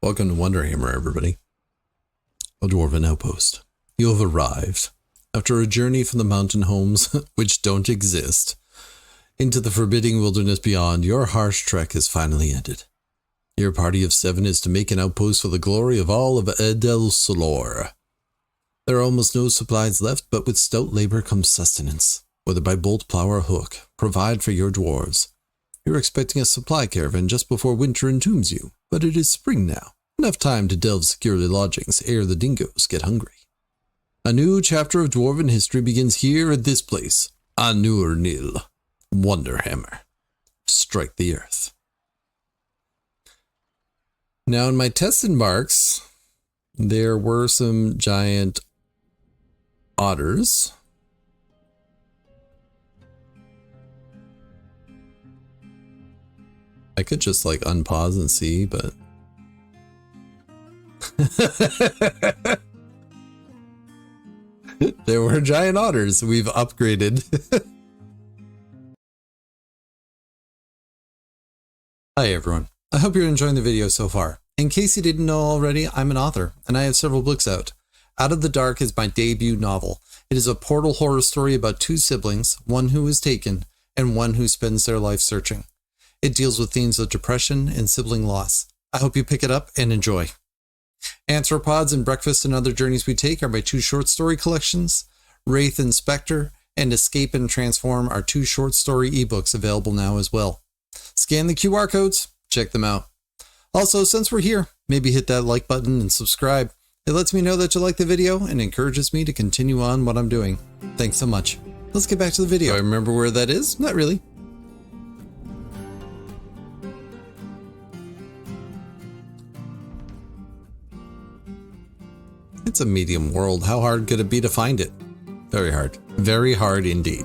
Welcome to Wonderhammer, everybody. A dwarven outpost. You have arrived. After a journey from the mountain homes, which don't exist, into the forbidding wilderness beyond, your harsh trek has finally ended. Your party of 7 is to make an outpost for the glory of all of Edelsolor. There are almost no supplies left, but with stout labor comes sustenance. Whether by bolt, plow, or hook, provide for your dwarves. You're expecting a supply caravan just before winter entombs you, but it is spring now. Enough time to delve securely lodgings ere the dingoes get hungry. A new chapter of dwarven history begins here at this place, Anur Nil, Wonderhammer. Strike the earth. Now in my tested marks, there were some giant otters. I could just like unpause and see, but there were giant otters. We've upgraded. Hi everyone. I hope you're enjoying the video so far. In case you didn't know already, I'm an author and I have several books out. Out of the Dark is my debut novel. It is a portal horror story about 2 siblings, one who is taken and one who spends their life searching. It deals with themes of depression and sibling loss. I hope you pick it up and enjoy. Anthropods and Breakfast and Other Journeys We Take are my 2 short story collections. Wraith and Spectre and Escape and Transform are 2 short story ebooks available now as well. Scan the QR codes, check them out. Also, since we're here, maybe hit that like button and subscribe. It lets me know that you like the video and encourages me to continue on what I'm doing. Thanks so much. Let's get back to the video. Do I remember where that is? Not really. It's a medium world. How hard could it be to find it? Very hard. Very hard indeed.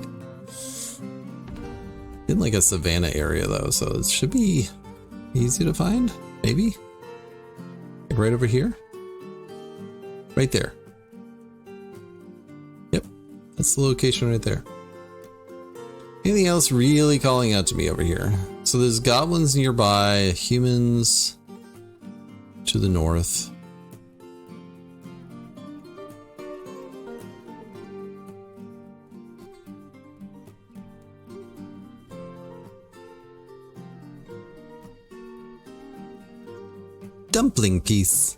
In like a savanna area though, so it should be easy to find, maybe? Like right over here? Right there. Yep, that's the location right there. Anything else really calling out to me over here? So there's goblins nearby, humans to the north. Dumpling piece.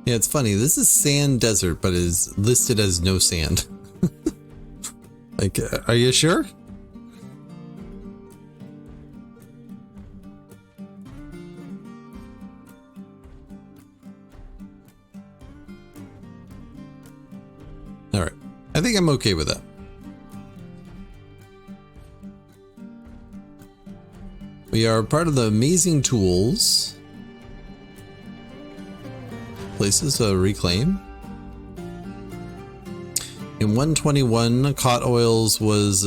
Yeah, it's funny. This is sand desert, but is listed as no sand. Like, are you sure? All right. I think I'm okay with that. We are part of the amazing tools. Places to reclaim. In 121, Cot Oils was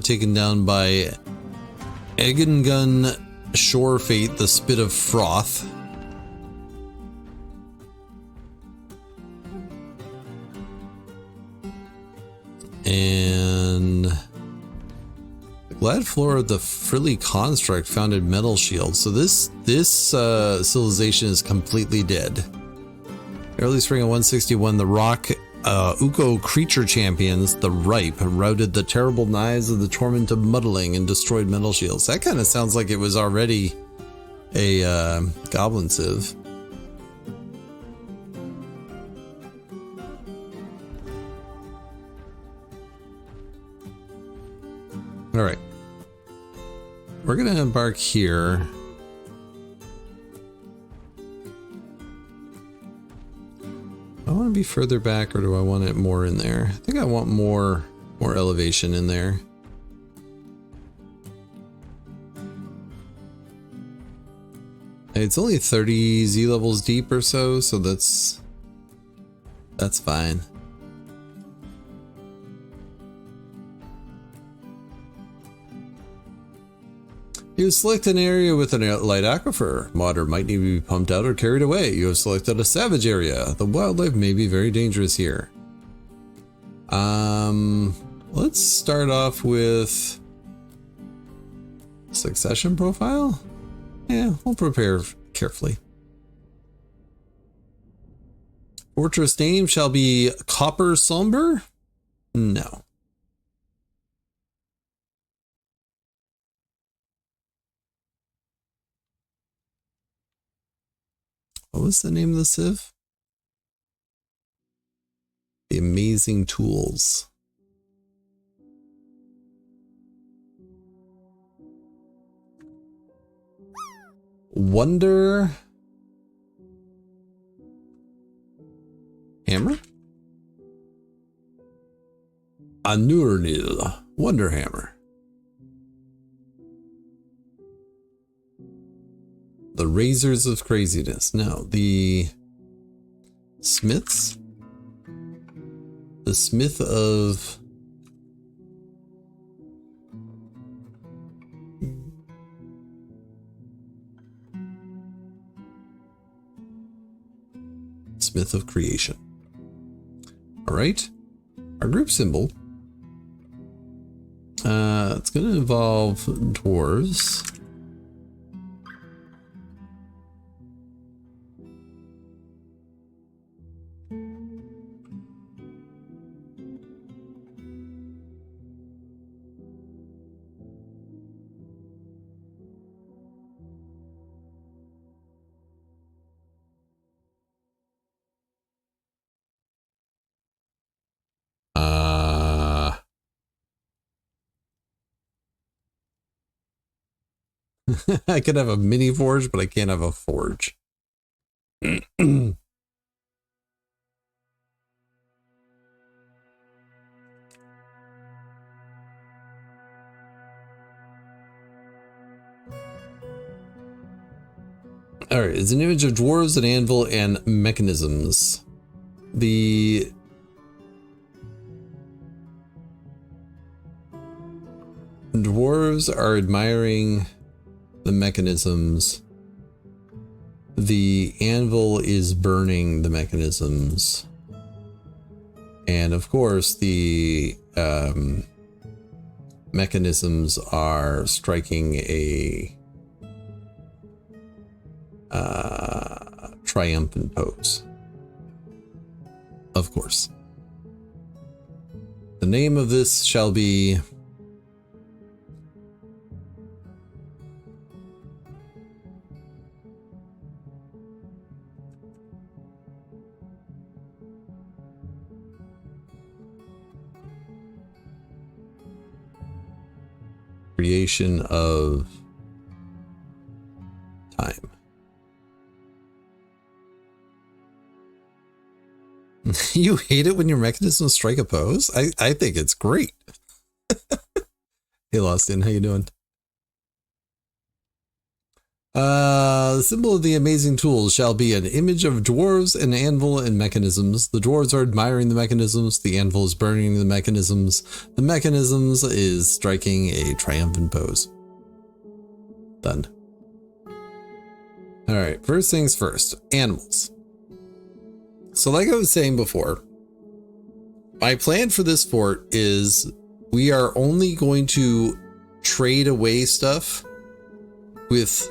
taken down by Egengun Shore Fate, the Spit of Froth. And Glad Flora of the Frilly Construct founded Metal Shield. So this civilization is completely dead. Early spring of 161, the Rock Uko creature champions, the Ripe, routed the terrible knives of the Torment of Muddling and destroyed Metal Shields. That kind of sounds like it was already a goblin civ. All right. We're going to embark here. I want to be further back, or do I want it more in there? I think I want more elevation in there. It's only 30 Z levels deep or so, so that's fine. You have selected an area with a light aquifer. Water might need to be pumped out or carried away. You have selected a savage area. The wildlife may be very dangerous here. let's start off with succession profile. Yeah, we'll prepare carefully. Fortress name shall be Copper Somber? No. What was the name of the civ? The Amazing Tools. Wonderhammer? Anurnil. Wonderhammer. The Razors of Craziness. No, the Smiths? The Smith of... Smith of Creation. Alright. Our group symbol. It's going to involve dwarves. I could have a mini forge, but I can't have a forge. All right, it's an image of dwarves, an anvil, and mechanisms. The dwarves are admiring the mechanisms. The anvil is burning the mechanisms. And of course, the mechanisms are striking a triumphant pose. Of course. The name of this shall be Creation of Time. You hate it when your mechanisms strike a pose? I think it's great. Hey Lostin, how you doing? The symbol of the amazing tools shall be an image of dwarves, an anvil, and mechanisms. The dwarves are admiring the mechanisms. The anvil is burning the mechanisms. The mechanisms is striking a triumphant pose. Done. All right, first things first, animals. So like I was saying before, my plan for this fort is we are only going to trade away stuff with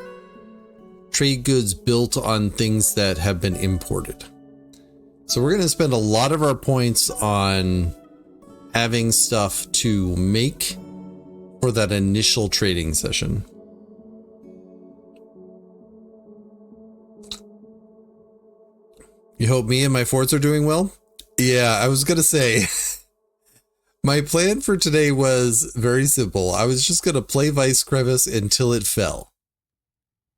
trade goods built on things that have been imported. So we're going to spend a lot of our points on having stuff to make for that initial trading session. You hope me and my forts are doing well? Yeah, I was going to say, my plan for today was very simple. I was just going to play Vice Crevice until it fell.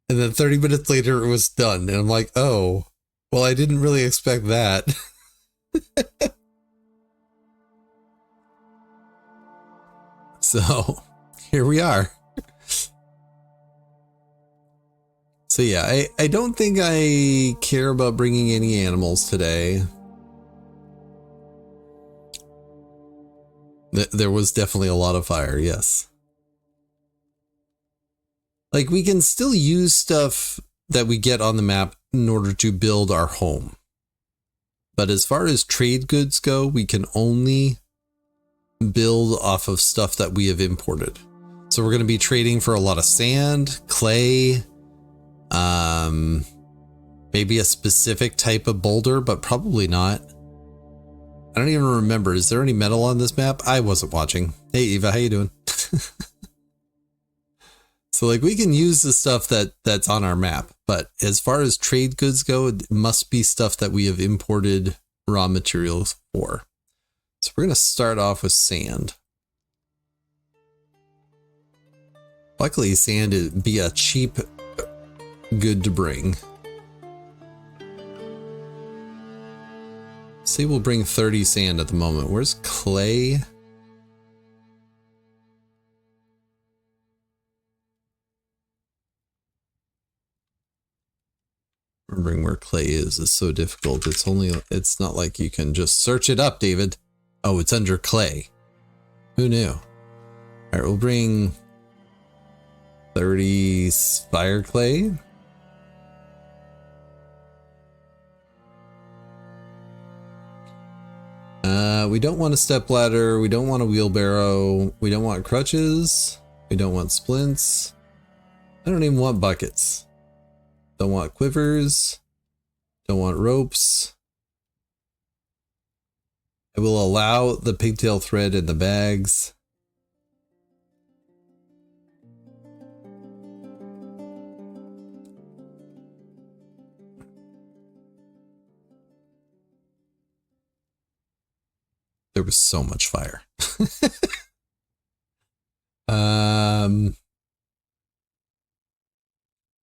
And then 30 minutes later, it was done. And I'm like, oh, well, I didn't really expect that. So, here we are. So yeah, I don't think I care about bringing any animals today. There was definitely a lot of fire, yes. Like, we can still use stuff that we get on the map in order to build our home. But as far as trade goods go, we can only build off of stuff that we have imported. So we're going to be trading for a lot of sand, clay, maybe a specific type of boulder, but probably not. I don't even remember. Is there any metal on this map? I wasn't watching. Hey, Eva, how you doing? So like we can use the stuff that's on our map, but as far as trade goods go, it must be stuff that we have imported raw materials for. So we're going to start off with sand. Luckily, sand would be a cheap good to bring. Say we'll bring 30 sand at the moment. Where's clay? Remembering where clay is so difficult. It's not like you can just search it up, David. Oh, it's under clay. Who knew? All right, we'll bring 30 fire clay. We don't want a stepladder. We don't want a wheelbarrow. We don't want crutches. We don't want splints. I don't even want buckets. Don't want quivers. Don't want ropes. I will allow the pigtail thread in the bags. There was so much fire.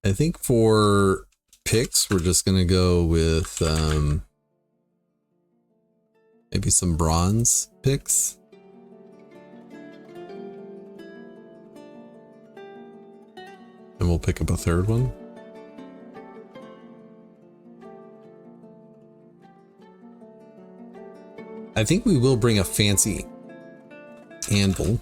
I think for picks, we're just going to go with maybe some bronze picks. And we'll pick up a third one. I think we will bring a fancy anvil.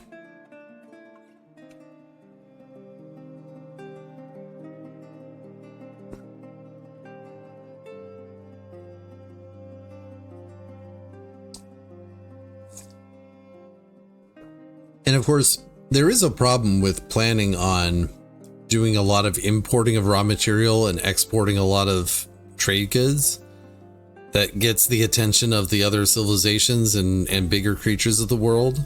And of course, there is a problem with planning on doing a lot of importing of raw material and exporting a lot of trade goods that gets the attention of the other civilizations and bigger creatures of the world.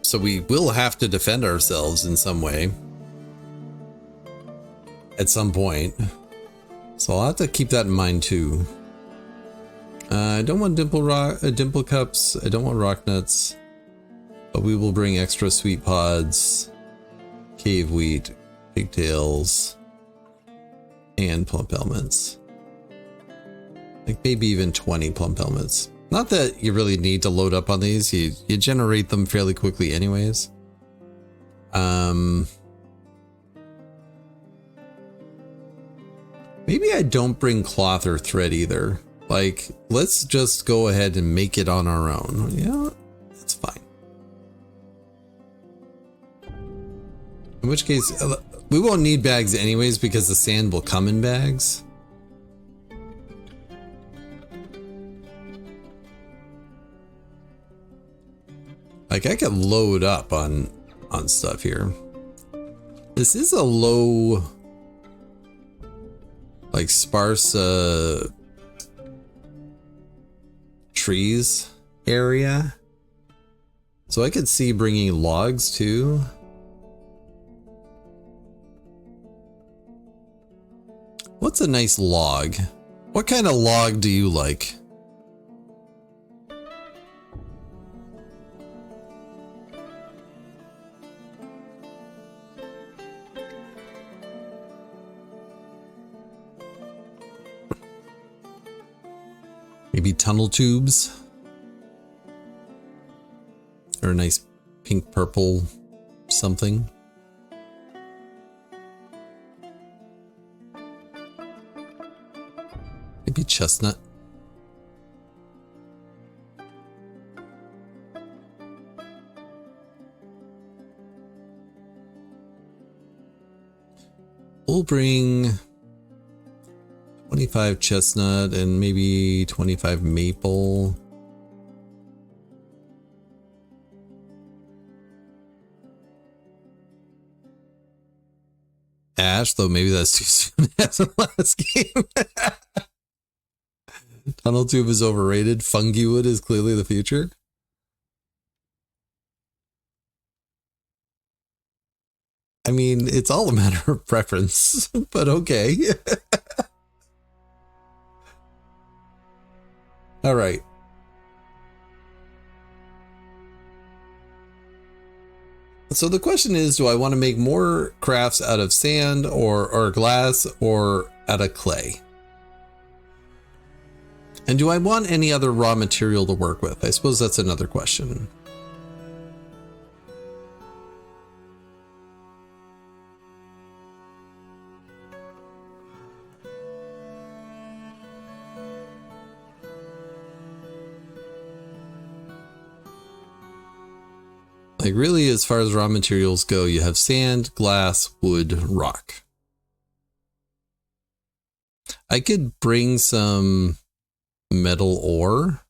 So we will have to defend ourselves in some way at some point. So I'll have to keep that in mind too. I don't want dimple cups. I don't want rock nuts, but we will bring extra sweet pods, cave wheat, pigtails, and plump elements. Like maybe even 20 plump elements. Not that you really need to load up on these. You generate them fairly quickly anyways. Maybe I don't bring cloth or thread either. Like, let's just go ahead and make it on our own. Yeah, it's fine. In which case, we won't need bags anyways because the sand will come in bags. Like, I could load up on stuff here. This is a low, like, sparse trees area, so I could see bringing logs too. What's a nice log? What kind of log do you like? Maybe tunnel tubes, or a nice pink purple something. Maybe chestnut. We'll bring 25 chestnut and maybe 25 maple. Ash, though maybe that's too soon as the last game. Tunnel tube is overrated. Fungi wood is clearly the future. I mean, it's all a matter of preference, but okay. All right. So the question is, do I want to make more crafts out of sand or glass or out of clay? And do I want any other raw material to work with? I suppose that's another question. Like really, as far as raw materials go, you have sand, glass, wood, rock. I could bring some metal ore.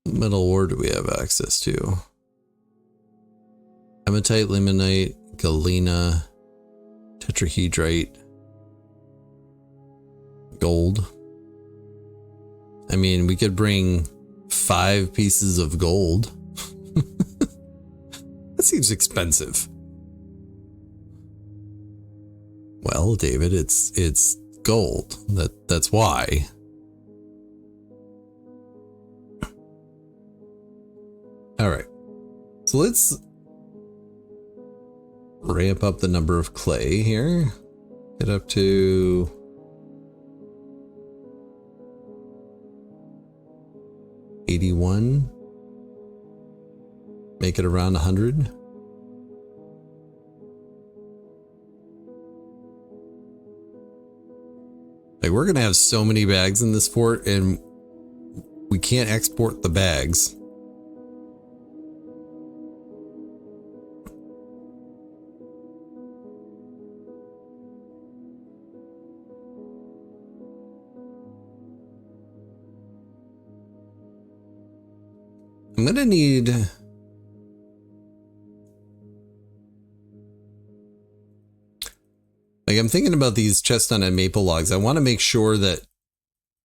Metal ore do we have access to? Hematite, limonite, galena, tetrahedrite. Gold. I mean, we could bring 5 pieces of gold. That seems expensive. Well, David, it's gold. That's why. All right. So let's ramp up the number of clay here. Get up to 81. Make it around 100. Like, we're gonna have so many bags in this fort, and we can't export the bags. I'm gonna need like, I'm thinking about these chestnut and maple logs. I want to make sure that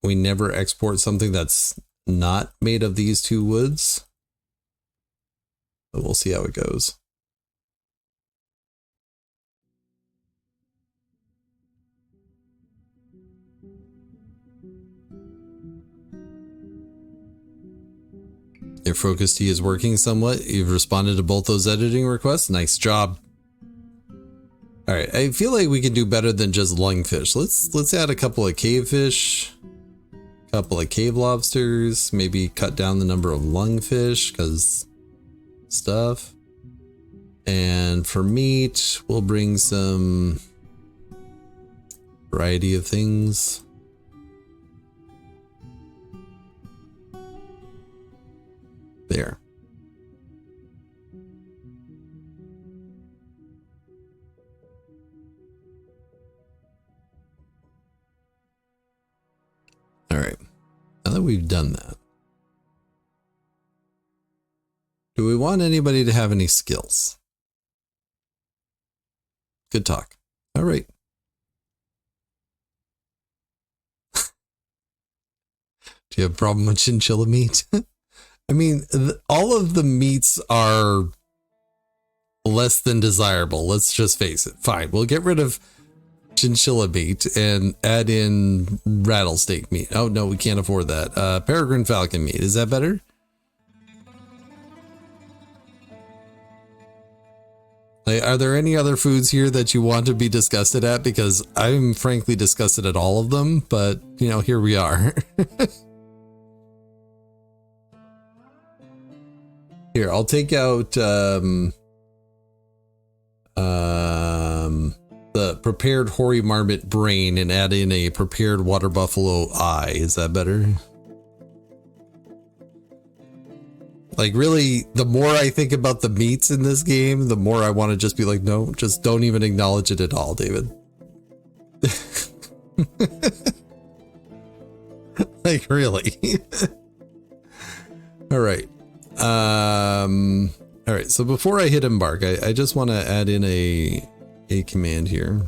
we never export something that's not made of these 2 woods. But we'll see how it goes. Your focus tea is working somewhat. You've responded to both those editing requests. Nice job. All right, I feel like we can do better than just lungfish. Let's add a couple of cave fish, a couple of cave lobsters, maybe cut down the number of lungfish because stuff. And for meat, we'll bring some variety of things. There. All right. Now that we've done that, do we want anybody to have any skills? Good talk. All right. Do you have a problem with chinchilla meat? I mean, all of the meats are less than desirable. Let's just face it. Fine. We'll get rid of chinchilla meat and add in rattlesnake meat. Oh, no, we can't afford that. Peregrine falcon meat. Is that better? Like, are there any other foods here that you want to be disgusted at? Because I'm frankly disgusted at all of them, but, you know, here we are. Here, I'll take out the prepared hoary marmot brain and add in a prepared water buffalo eye. Is that better? Like, really, the more I think about the meats in this game, the more I want to just be like, no, just don't even acknowledge it at all, David. Like, really? All right. All right. So before I hit embark, I just want to add in a command here.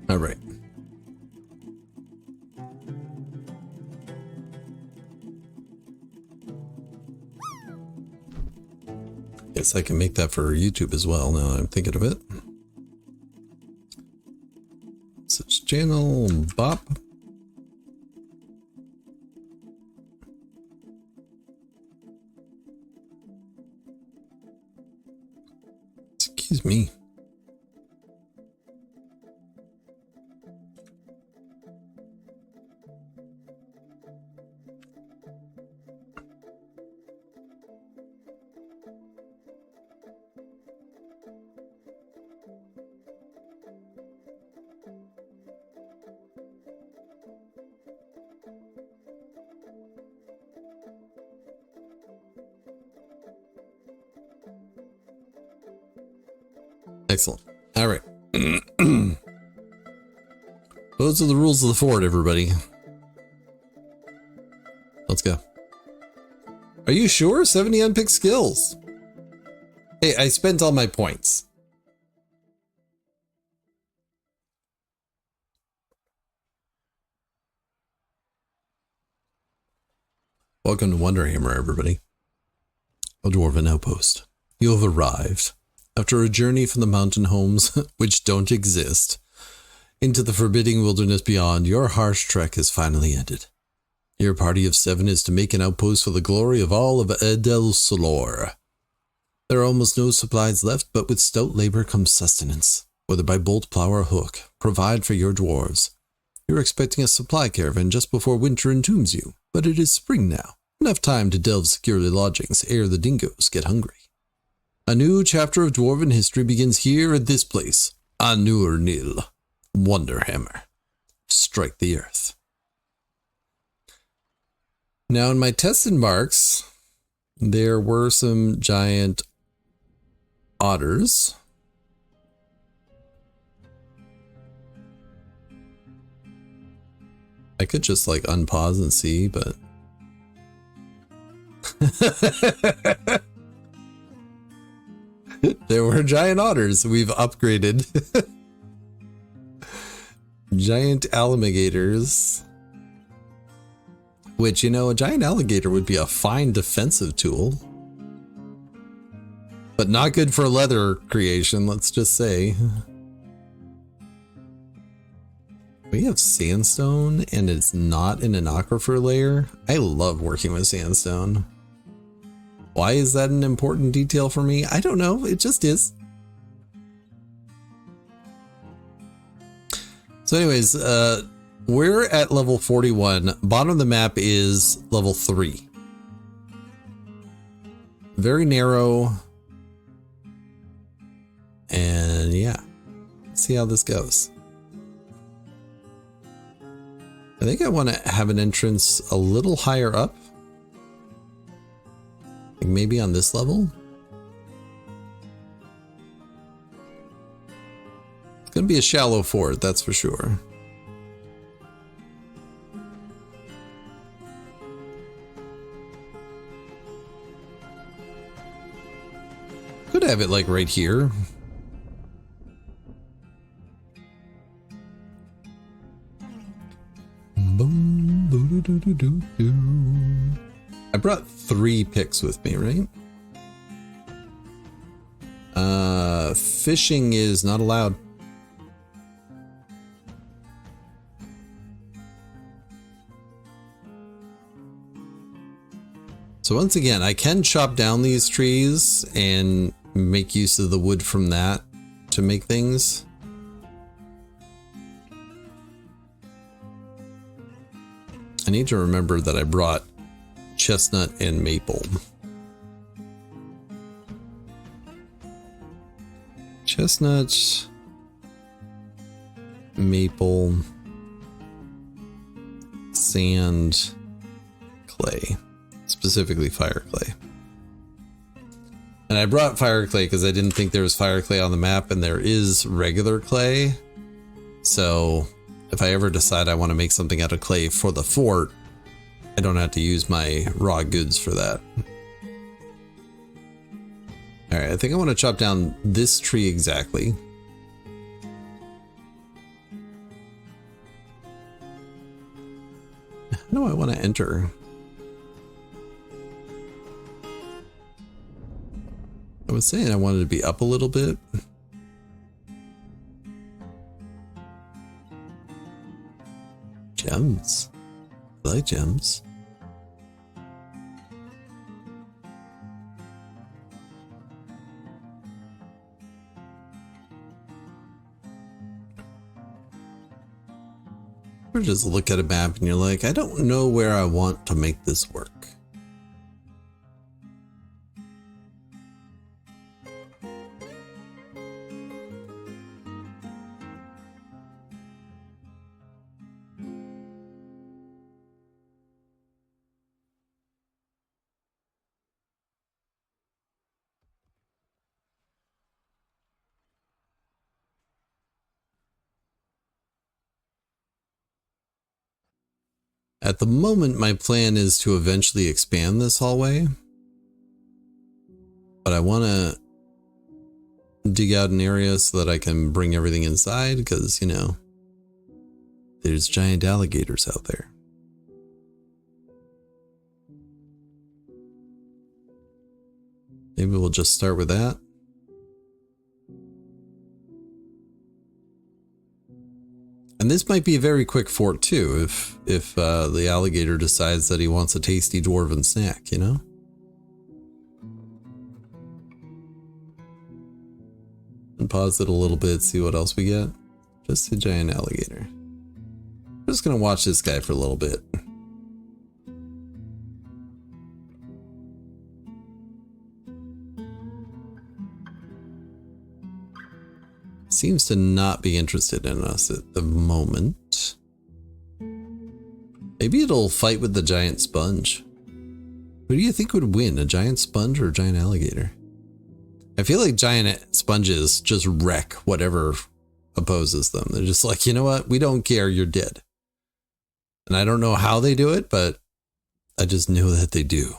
All right. Guess I can make that for YouTube as well now I'm thinking of it. Such channel, bop. Excuse me. Excellent. All right. Those are the rules of the fort, everybody. Let's go. Are you sure? 70 unpicked skills. Hey, I spent all my points. Welcome to Wonderhammer, everybody. A dwarven outpost. You have arrived. After a journey from the mountain homes, which don't exist, into the forbidding wilderness beyond, your harsh trek has finally ended. Your party of 7 is to make an outpost for the glory of all of Edelsolor. There are almost no supplies left, but with stout labor comes sustenance, whether by bolt, plow, or hook. Provide for your dwarves. You're expecting a supply caravan just before winter entombs you, but it is spring now. Enough time to delve securely lodgings ere the dingoes get hungry. A new chapter of dwarven history begins here at this place, Anur Nil, Wonderhammer. Strike the earth. Now in my tested marks, there were some giant otters. I could just like unpause and see, but... There were giant otters. We've upgraded. Giant alligators. Which, you know, a giant alligator would be a fine defensive tool. But not good for leather creation, let's just say. We have sandstone and it's not in an aquifer layer. I love working with sandstone. Why is that an important detail for me? I don't know. It just is. So anyways, we're at level 41. Bottom of the map is level 3. Very narrow. And yeah, let's see how this goes. I think I want to have an entrance a little higher up. Like maybe on this level. It's going to be a shallow fort, that's for sure. Could have it like right here. I brought 3 picks with me, right? Fishing is not allowed. So once again, I can chop down these trees and make use of the wood from that to make things. I need to remember that I brought chestnut and maple. Chestnut, maple, sand, clay, specifically fire clay. And I brought fire clay because I didn't think there was fire clay on the map, and there is regular clay. So if I ever decide I want to make something out of clay for the fort, I don't have to use my raw goods for that. All right, I think I want to chop down this tree exactly. How do I want to enter? I was saying I wanted to be up a little bit. Gems. I like gems. Or just look at a map and you're like, I don't know where I want to make this work. At the moment, my plan is to eventually expand this hallway. But I want to dig out an area so that I can bring everything inside because, you know, there's giant alligators out there. Maybe we'll just start with that. And this might be a very quick fort too, if the alligator decides that he wants a tasty dwarven snack, you know? And pause it a little bit, see what else we get. Just a giant alligator. I'm just gonna watch this guy for a little bit. Seems to not be interested in us at the moment. Maybe it'll fight with the giant sponge. Who do you think would win, a giant sponge or a giant alligator? I feel like giant sponges just wreck whatever opposes them. They're just like, you know what? We don't care. You're dead. And I don't know how they do it, but I just know that they do.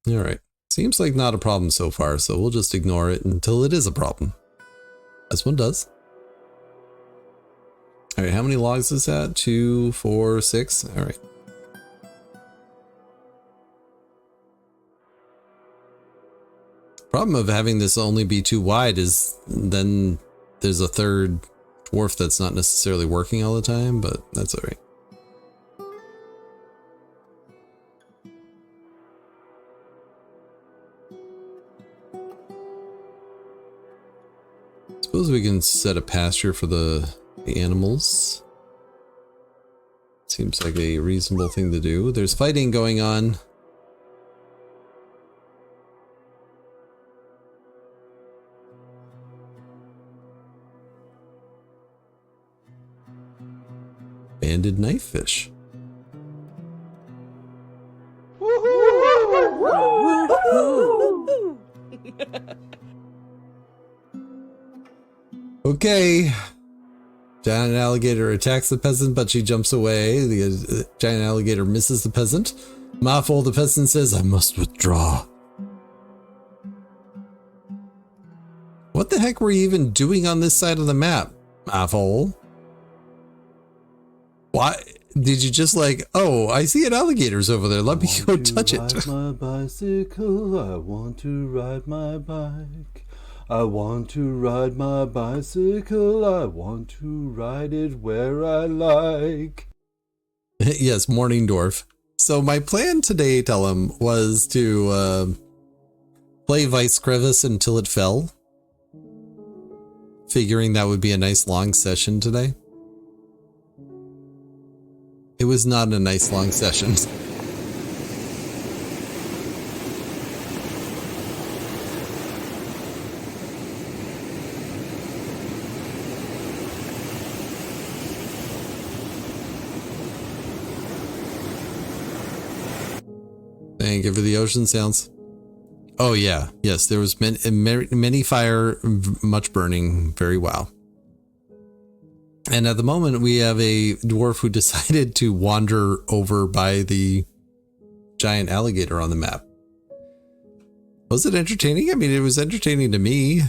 All right. Seems like not a problem so far, so we'll just ignore it until it is a problem. This one does. All right, how many logs is that? 2, 4, 6. All right. Problem of having this only be too wide is then there's a third dwarf that's not necessarily working all the time, but that's all right. Suppose we can set a pasture for the animals. Seems like a reasonable thing to do. There's fighting going on. Banded knife fish. Okay. Giant alligator attacks the peasant, but she jumps away. The giant alligator misses the peasant. Mafol, the peasant says, I must withdraw. What the heck were you even doing on this side of the map, Mafol? Why? Did you just like, oh, I see an alligator's over there. Let me go touch it. Ride my bicycle. I want to ride my bike. I want to ride my bicycle. I want to ride it where I like. Yes, Morning Dwarf. So my plan today, tell him, was to play Vice Crevice until it fell. Figuring that would be a nice long session today. It was not a nice long session. Thank you for the ocean sounds. Oh yeah, yes, there was many fire, much burning, very wow. And at the moment we have a dwarf who decided to wander over by the giant alligator on the map. Was it entertaining? I mean, it was entertaining to me.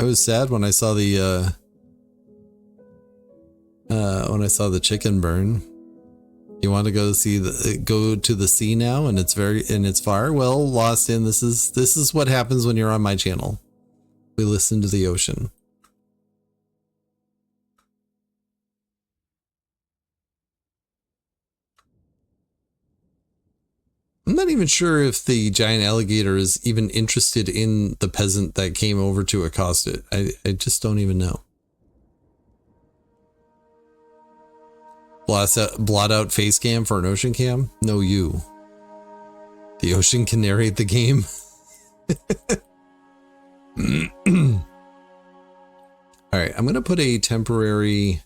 I was sad when I saw the chicken burn. You want to go to the sea now, and it's far? Well, Lost In, this is what happens when you're on my channel. We listen to the ocean. I'm not even sure if the giant alligator is even interested in the peasant that came over to accost it. I just don't even know. Blot out face cam for an ocean cam? No, you. The ocean can narrate the game. Alright, I'm going to put a temporary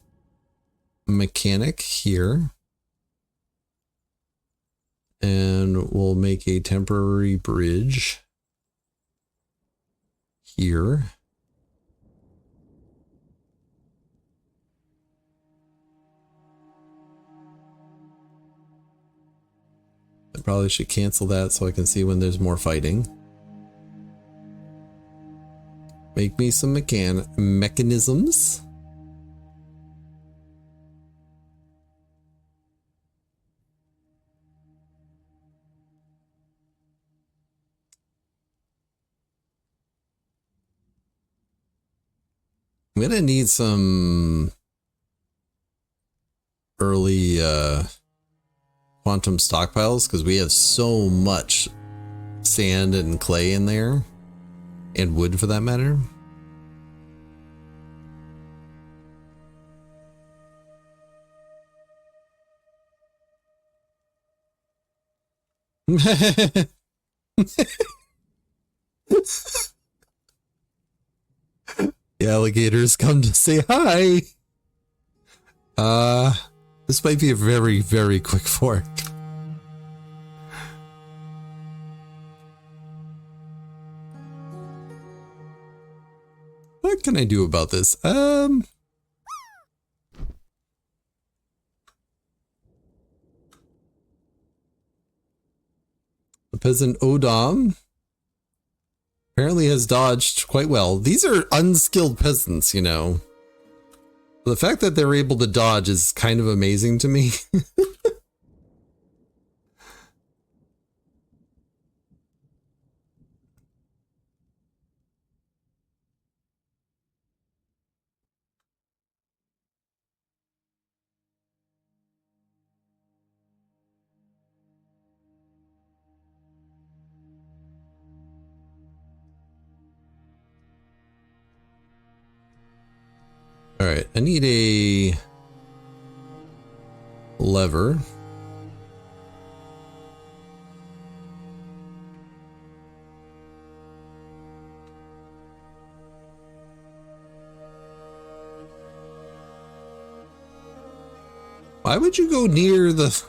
mechanic here. And we'll make a temporary bridge here. I probably should cancel that so I can see when there's more fighting. Make me some mechanisms. I'm gonna need some early quantum stockpiles because we have so much sand and clay in there, and wood for that matter. The alligators come to say hi. This might be a very, very quick fork. What can I do about this? The peasant Odom apparently has dodged quite well. These are unskilled peasants, you know. The fact that they're able to dodge is kind of amazing to me. All right, I need a lever. Why would you go near the...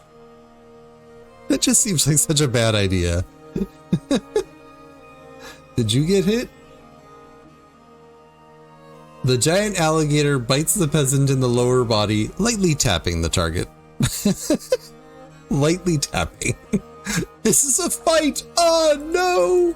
That just seems like such a bad idea. Did you get hit? The giant alligator bites the peasant in the lower body, lightly tapping the target. lightly tapping. This is a fight. Oh no.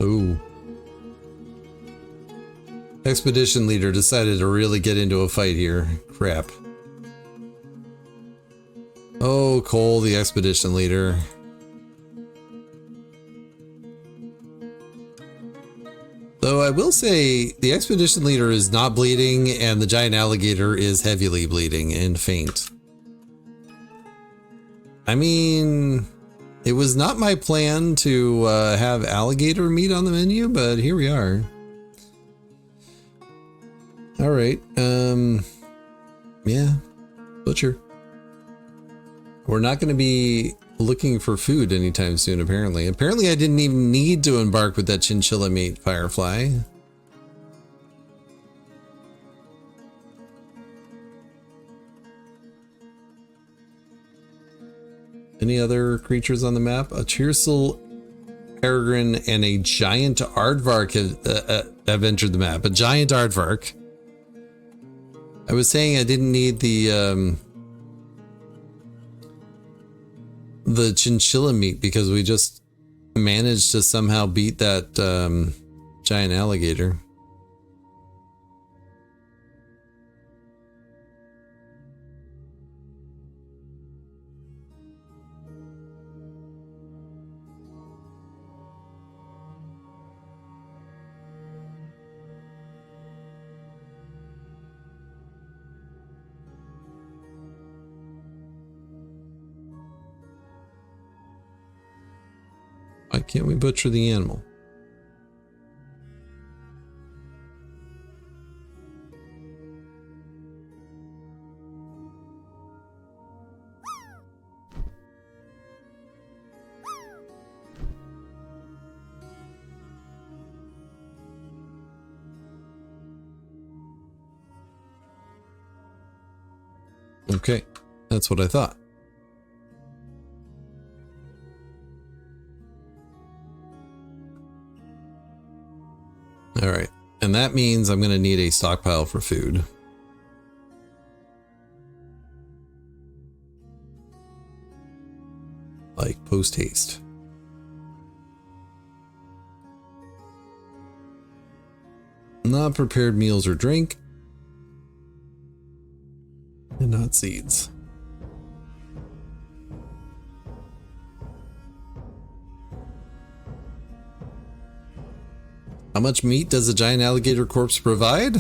Ooh. Expedition leader decided to really get into a fight here. Crap. Oh, Cole, the expedition leader. Though I will say the expedition leader is not bleeding and the giant alligator is heavily bleeding and faint. I mean, it was not my plan to have alligator meat on the menu, but here we are. All right. Yeah, butcher. We're not going to be looking for food anytime soon, apparently. Apparently, I didn't even need to embark with that chinchilla meat, Firefly. Any other creatures on the map? A Tearsel peregrine and a giant aardvark have entered the map. A giant aardvark. I was saying I didn't need the chinchilla meat because we just managed to somehow beat that giant alligator. Why can't we butcher the animal? Okay, that's what I thought. All right, and that means I'm going to need a stockpile for food. Like post haste. Not prepared meals or drink. And not seeds. How much meat does a giant alligator corpse provide?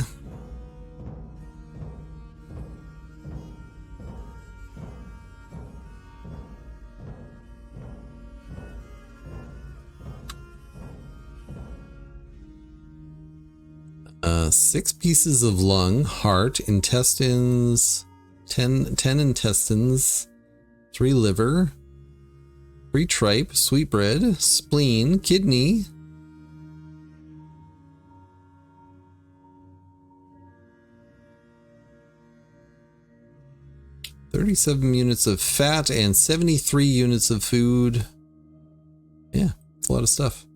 Six pieces of lung, heart, intestines, 10 intestines, 3 liver, 3 tripe, sweetbread, spleen, kidney, 37 units of fat and 73 units of food. Yeah, it's a lot of stuff.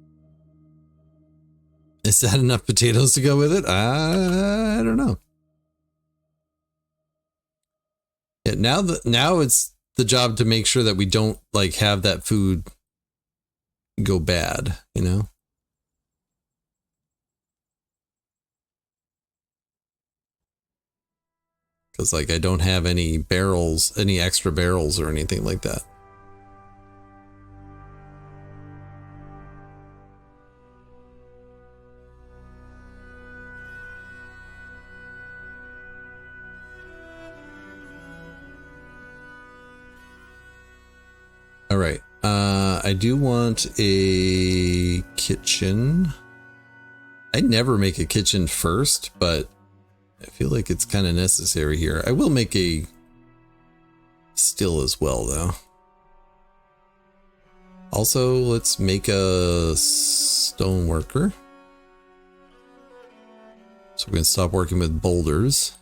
Is that enough potatoes to go with it? I don't know. Yeah, now it's the job to make sure that we don't like have that food go bad, you know? Because like I don't have any barrels, any extra barrels or anything like that. All right. I do want a kitchen. I never make a kitchen first, but I feel like it's kind of necessary here. I will make a still as well, though. Also, let's make a stone worker. So we're going to stop working with boulders.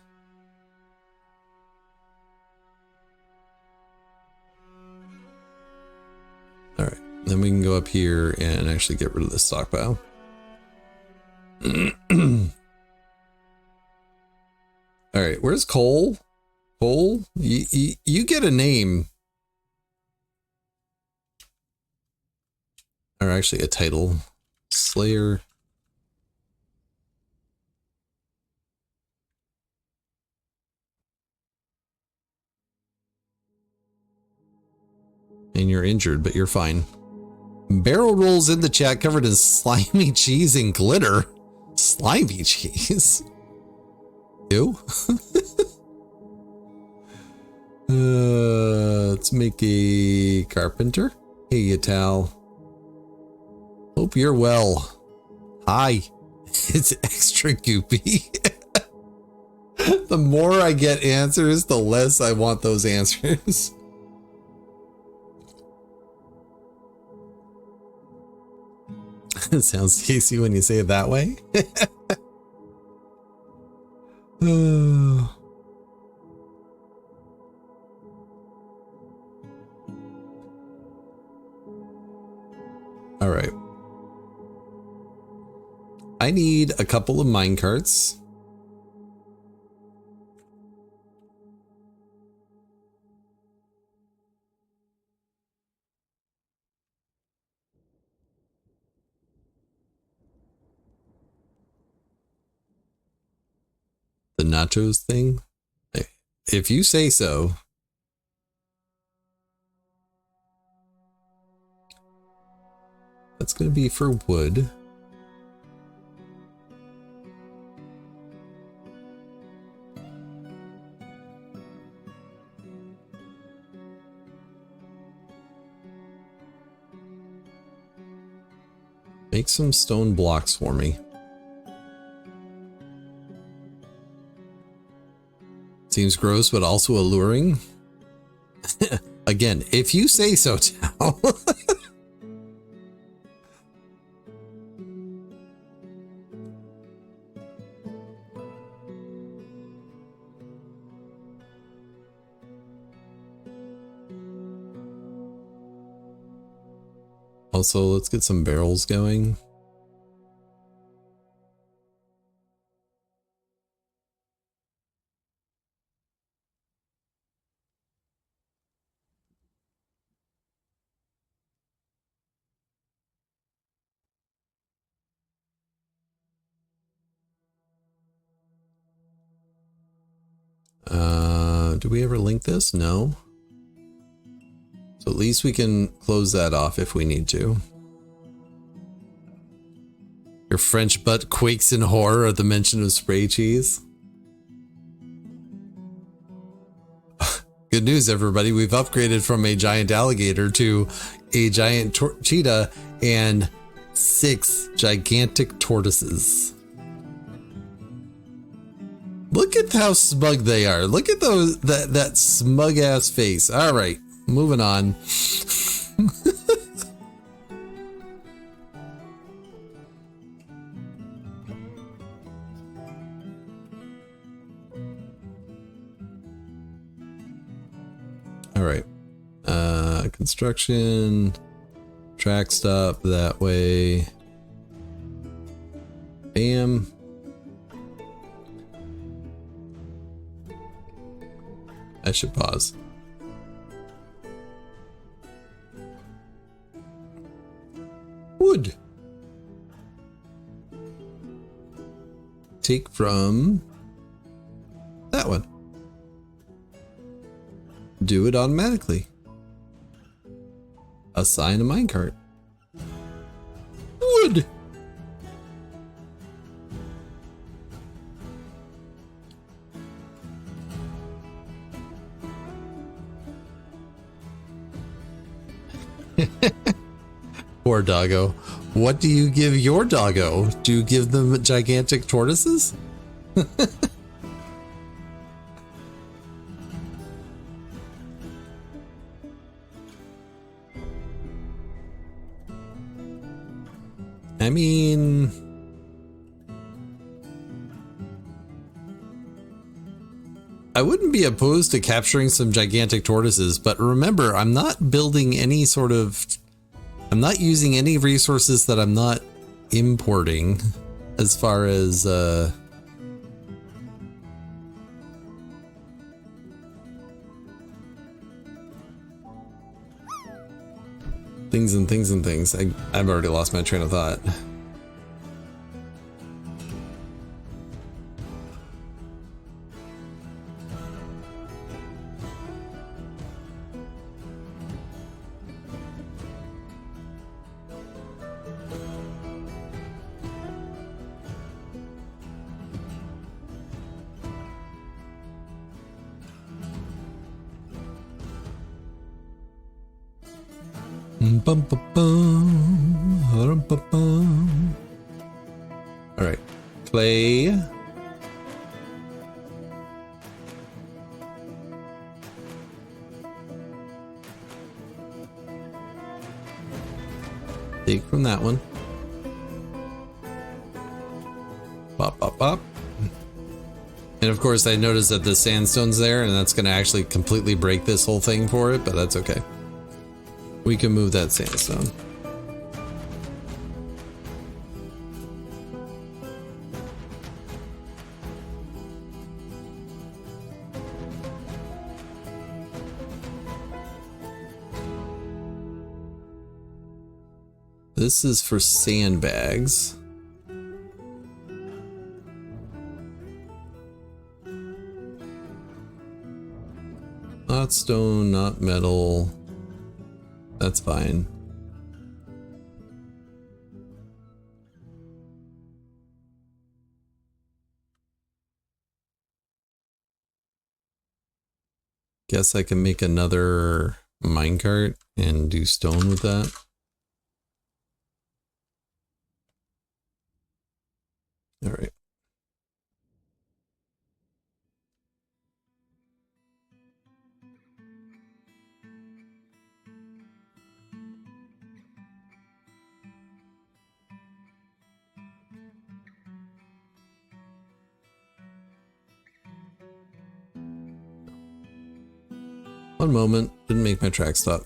All right, then we can go up here and actually get rid of the stockpile. All right, where's Cole? Cole, you get a name. Or actually a title. Slayer. And you're injured, but you're fine. Barrel rolls in the chat covered in slimy cheese and glitter. Slimy cheese? Ew. Let's make a carpenter. Hey, Yatal. Hope you're well. Hi. It's extra goopy. The more I get answers, the less I want those answers. It sounds tasty when you say it that way. All right. I need a couple of minecarts. The nachos thing? If you say so. That's going to be for wood. Make some stone blocks for me. Seems gross, but also alluring. Again, if you say so, Tao. Also, let's get some barrels going. Do we ever link this? No. So at least we can close that off if we need to. Your French butt quakes in horror at the mention of spray cheese. Good news, everybody. We've upgraded from a giant alligator to a giant cheetah and 6 gigantic tortoises. Look at how smug they are. Look at those that smug ass face. All right, moving on. All right. Construction, track stop that way. Bam. I should pause. Wood. Take from that one. Do it automatically. Assign a minecart. Wood. Poor doggo. What do you give your doggo? Do you give them gigantic tortoises? I mean, I wouldn't be opposed to capturing some gigantic tortoises, but remember, I'm not building any sort of, I'm not using any resources that I'm not importing as far as things and things and things. I've already lost my train of thought. All right, clay. Take from that one. Pop, pop, pop. And of course, I noticed that the sandstone's there, and that's going to actually completely break this whole thing for it, but that's okay. We can move that sandstone. This is for sandbags. Not stone, not metal. That's fine. Guess I can make another minecart and do stone with that. All right. One moment, didn't make my track stop.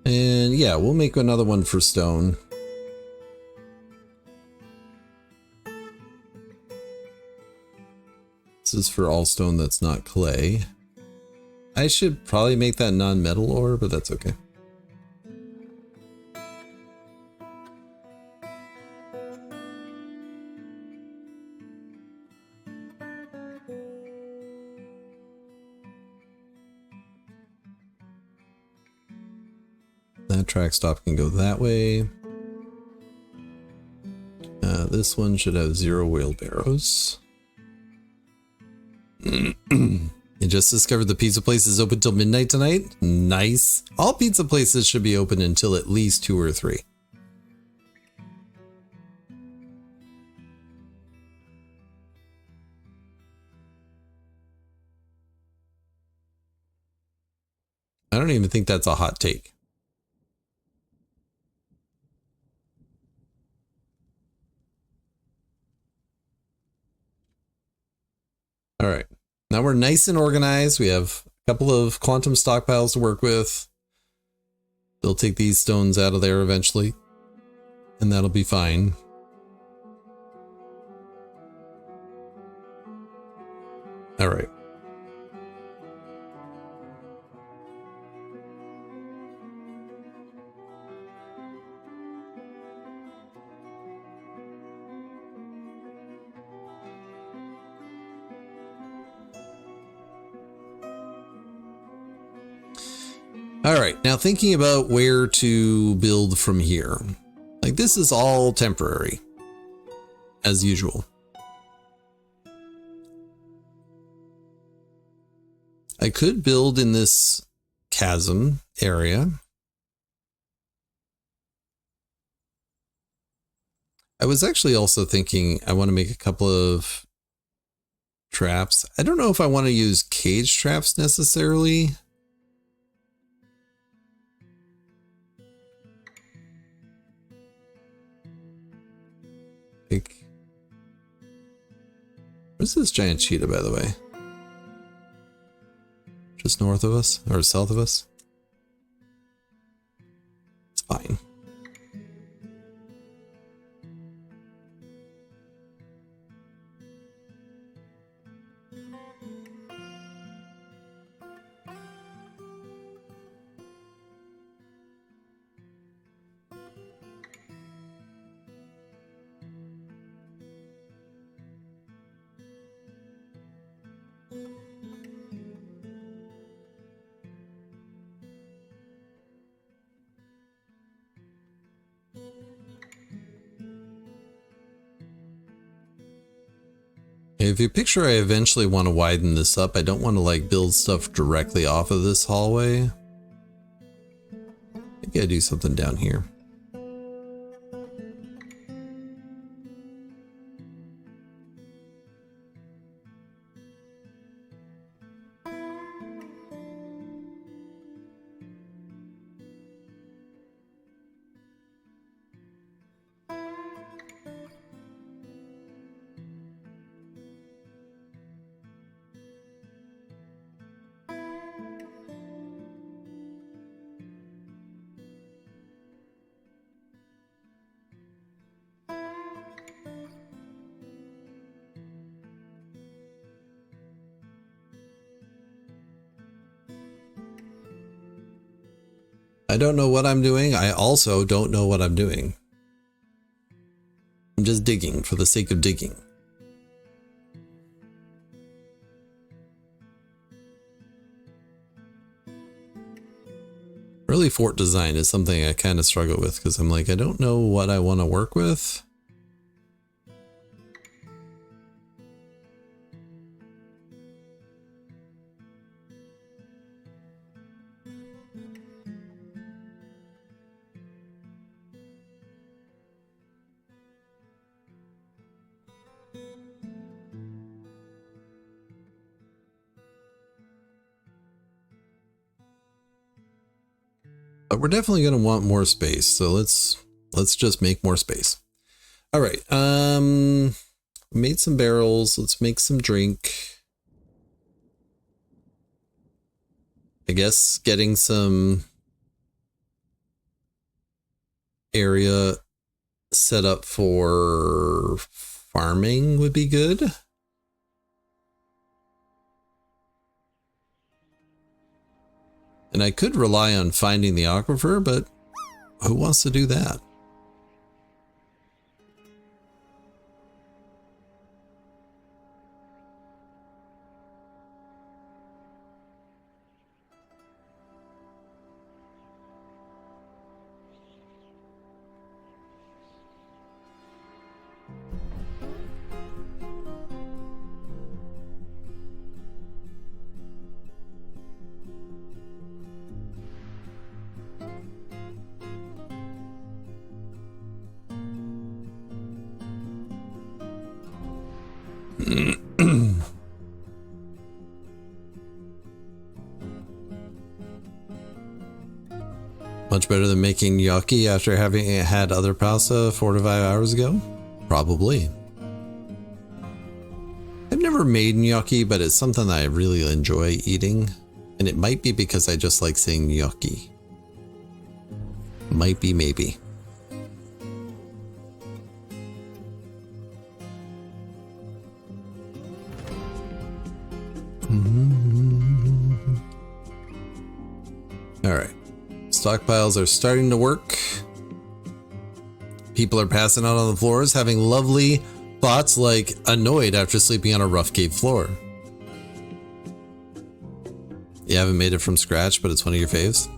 And yeah, we'll make another one for stone. This is for all stone that's not clay. I should probably make that non-metal ore, but that's okay. That track stop can go that way. This one should have 0 wheelbarrows. You just discovered the pizza place is open till midnight tonight? Nice. All pizza places should be open until at least 2 or 3. I don't even think that's a hot take. All right, now we're nice and organized. We have a couple of quantum stockpiles to work with. They'll take these stones out of there eventually, and that'll be fine. All right. All right, now thinking about where to build from here. Like, this is all temporary, as usual. I could build in this chasm area. I was actually also thinking I want to make a couple of traps. I don't know if I want to use cage traps necessarily. Where's this giant cheetah, by the way? Just north of us or south of us? It's fine. If you picture, I eventually want to widen this up. I don't want to like build stuff directly off of this hallway. Maybe I do something down here. I don't know what I'm doing. I also don't know what I'm doing. I'm just digging for the sake of digging. Early fort design is something I kind of struggle with because I'm like, I don't know what I want to work with. But we're definitely going to want more space, so let's just make more space. All right, made some barrels. Let's make some drink. I guess getting some area set up for farming would be good. And I could rely on finding the aquifer, but who wants to do that? Much better than making gnocchi after having had other pasta 4 to 5 hours ago? Probably. I've never made gnocchi, but it's something that I really enjoy eating. And it might be because I just like saying gnocchi. Might be, maybe. All right. Stockpiles are starting to work. People are passing out on the floors, having lovely thoughts like annoyed after sleeping on a rough cave floor. You haven't made it from scratch, but it's one of your faves?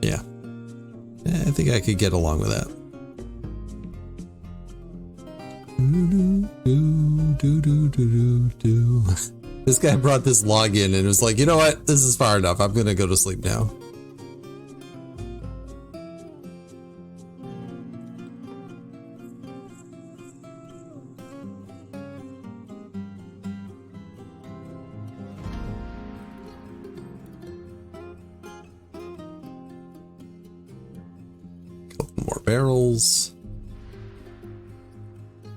Yeah. I think I could get along with that. This guy brought this log in and was like, you know what? This is far enough. I'm going to go to sleep now. Couple more barrels.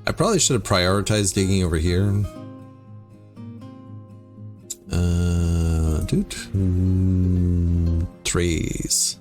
I probably should have prioritized digging over here. Trees.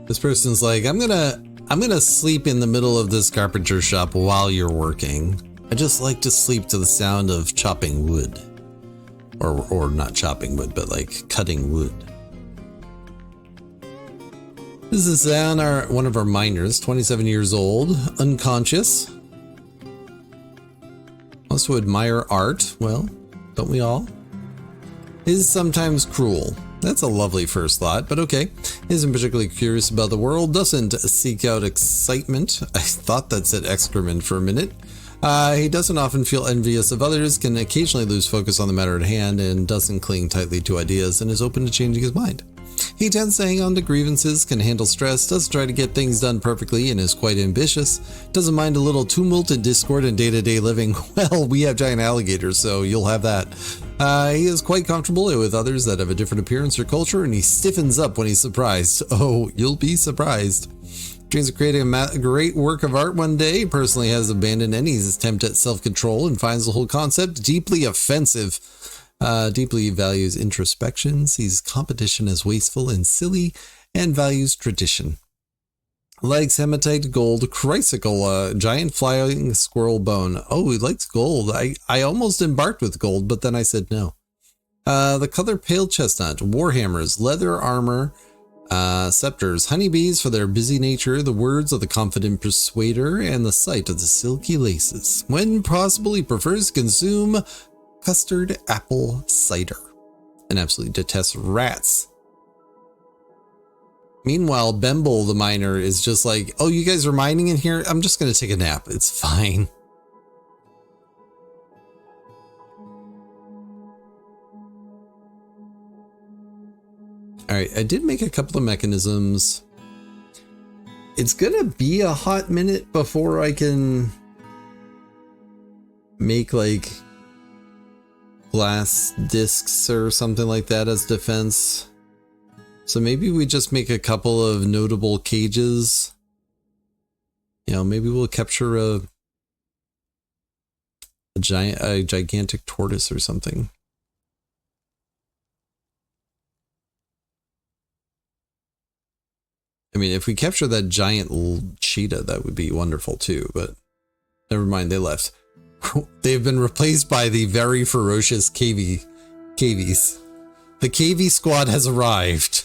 This person's like, I'm gonna sleep in the middle of this carpenter shop while you're working. I just like to sleep to the sound of chopping wood. Or not chopping wood, but like cutting wood. This is Zan, one of our miners, 27 years old, unconscious. Wants to admire art. Well, don't we all? Is sometimes cruel. That's a lovely first thought, but okay. Isn't particularly curious about the world, doesn't seek out excitement. I thought that said excrement for a minute. He doesn't often feel envious of others, can occasionally lose focus on the matter at hand, and doesn't cling tightly to ideas, and is open to changing his mind. He tends to hang on to grievances, can handle stress, doesn't try to get things done perfectly, and is quite ambitious. Doesn't mind a little tumult and discord in day-to-day living. Well, we have giant alligators, so you'll have that. He is quite comfortable with others that have a different appearance or culture, and he stiffens up when he's surprised. Oh, you'll be surprised. Dreams of creating a great work of art one day. Personally has abandoned any attempt at self-control and finds the whole concept deeply offensive. Deeply values introspection, sees competition as wasteful and silly, and values tradition. Likes hematite, gold, chrysical, giant flying squirrel bone. Oh, he likes gold. I almost embarked with gold, but then I said no. The color pale chestnut, warhammers, leather armor, scepters, honeybees for their busy nature, the words of the confident persuader, and the sight of the silky laces. When possible, he prefers to consume custard apple cider and absolutely detests rats. Meanwhile, Bemble the miner is just like, oh, you guys are mining in here? I'm just going to take a nap. It's fine. All right, I did make a couple of mechanisms. It's going to be a hot minute before I can make like glass discs or something like that as defense. So maybe we just make a couple of notable cages. You know, maybe we'll capture a gigantic tortoise or something. I mean, if we capture that giant cheetah, that would be wonderful too, but never mind, they left. They've been replaced by the very ferocious cavies. The cavie squad has arrived.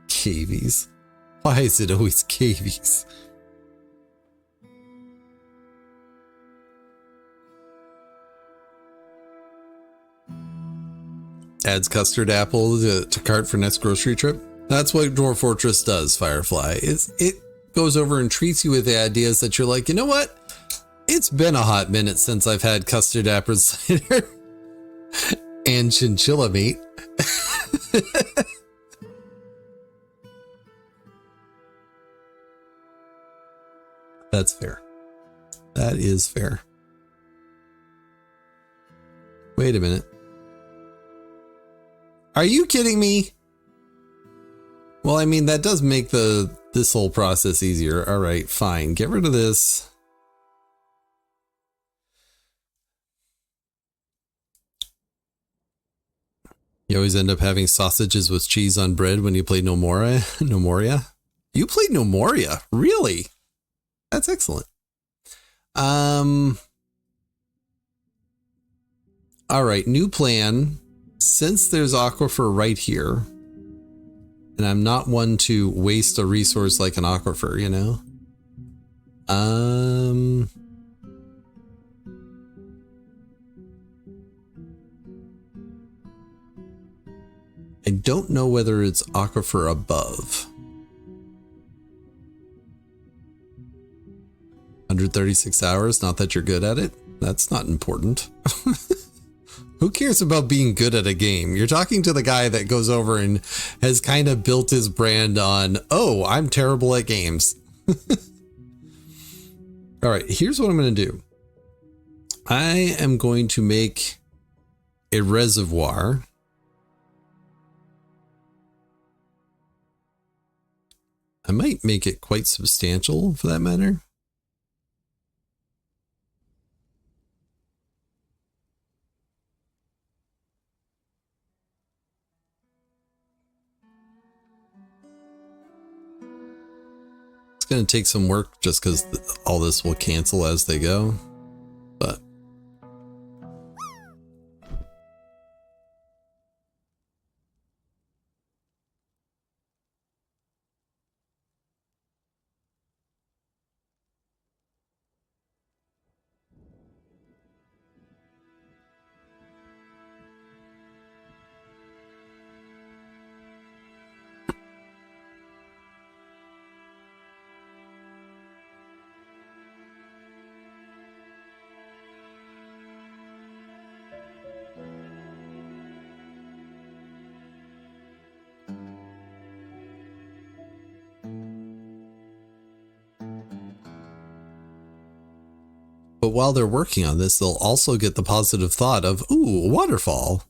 Cavies. Why is it always cavies? Adds custard apple to cart for next grocery trip. That's what Dwarf Fortress does, Firefly. It goes over and treats you with the ideas that you're like, you know what? It's been a hot minute since I've had custard apple cider and chinchilla meat. That's fair. That is fair. Wait a minute. Are you kidding me? Well, I mean, that does make this whole process easier. All right, fine. Get rid of this. You always end up having sausages with cheese on bread when you play Nomoria. Nomoria? You played Nomoria? Really? That's excellent. All right, new plan. Since there's aquifer right here, and I'm not one to waste a resource like an aquifer, you know? I don't know whether it's aquifer above. 136 hours, not that you're good at it. That's not important. Who cares about being good at a game? You're talking to the guy that goes over and has kind of built his brand on, oh, I'm terrible at games. All right, here's what I'm going to do. I am going to make a reservoir. I might make it quite substantial for that matter. It's going to take some work just because all this will cancel as they go, but while they're working on this, they'll also get the positive thought of, ooh, a waterfall.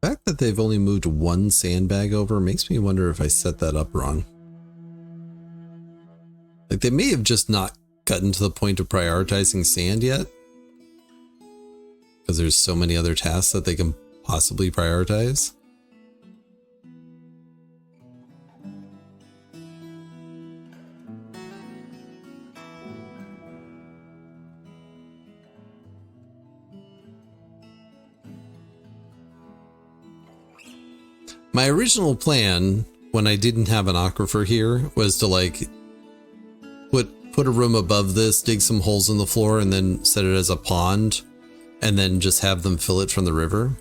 The fact that they've only moved one sandbag over makes me wonder if I set that up wrong. Like, they may have just not gotten to the point of prioritizing sand yet, because there's so many other tasks that they can possibly prioritize. My original plan, when I didn't have an aquifer here, was to like put a room above this, dig some holes in the floor, and then set it as a pond, and then just have them fill it from the river.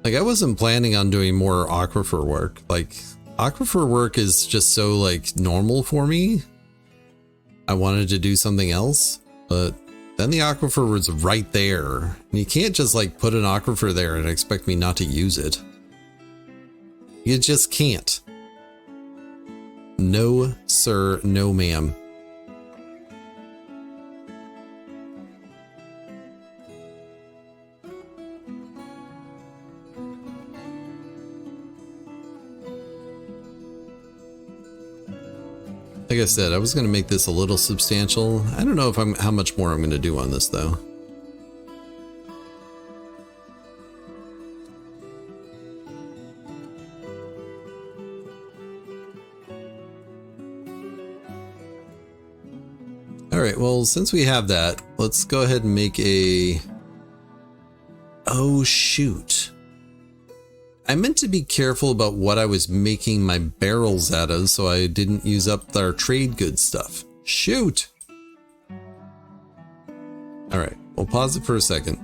Like, I wasn't planning on doing more aquifer work. Like, aquifer work is just so like normal for me. I wanted to do something else, but then the aquifer was right there. And you can't just like put an aquifer there and expect me not to use it. You just can't. No, sir, no, ma'am. Like I said, I was going to make this a little substantial. I don't know if how much more I'm going to do on this though. All right, well, since we have that, let's go ahead and make a... Oh, shoot. I meant to be careful about what I was making my barrels out of so I didn't use up our trade goods stuff. Shoot. All right, we'll pause it for a second.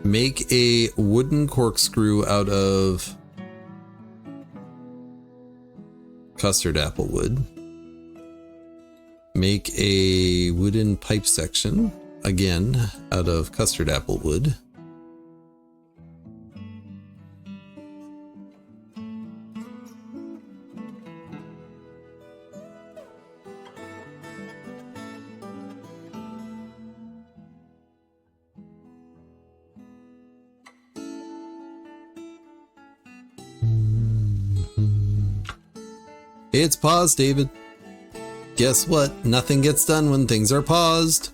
Make a wooden corkscrew out of custard apple wood. Make a wooden pipe section, again, out of custard apple wood. It's paused, David. Guess what? Nothing gets done when things are paused.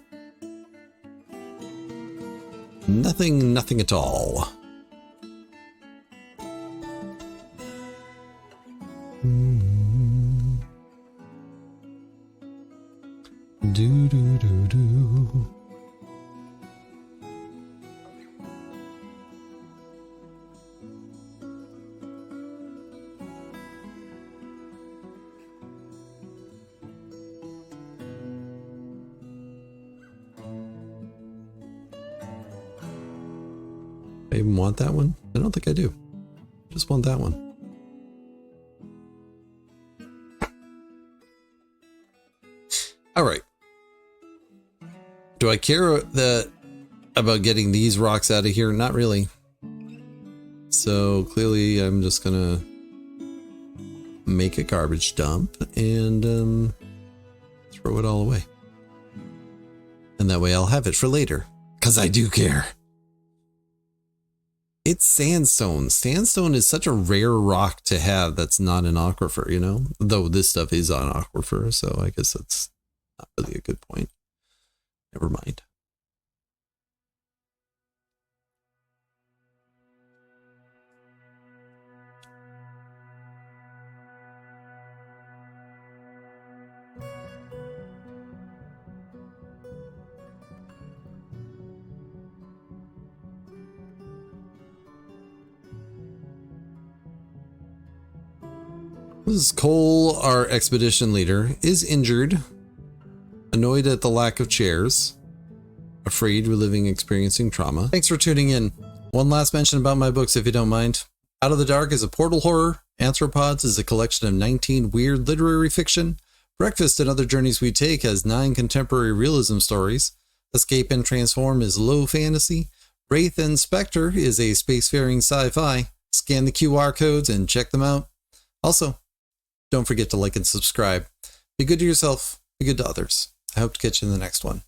Nothing at all. Do do do do. I even want that one? I don't think I do. Just want that one. All right. Do I care about getting these rocks out of here? Not really. So clearly I'm just gonna make a garbage dump and throw it all away. And that way I'll have it for later, because I do care. It's sandstone. Sandstone is such a rare rock to have that's not an aquifer, you know? Though this stuff is on aquifer, so I guess that's not really a good point. Never mind. Mrs. Cole, our expedition leader, is injured, annoyed at the lack of chairs, afraid reliving experiencing trauma. Thanks for tuning in. One last mention about my books, if you don't mind. Out of the Dark is a portal horror. Anthropods is a collection of 19 weird literary fiction. Breakfast and Other Journeys We Take has 9 contemporary realism stories. Escape and Transform is low fantasy. Wraith and Spectre is a spacefaring sci-fi. Scan the QR codes and check them out. Also, don't forget to like and subscribe. Be good to yourself. Be good to others. I hope to catch you in the next one.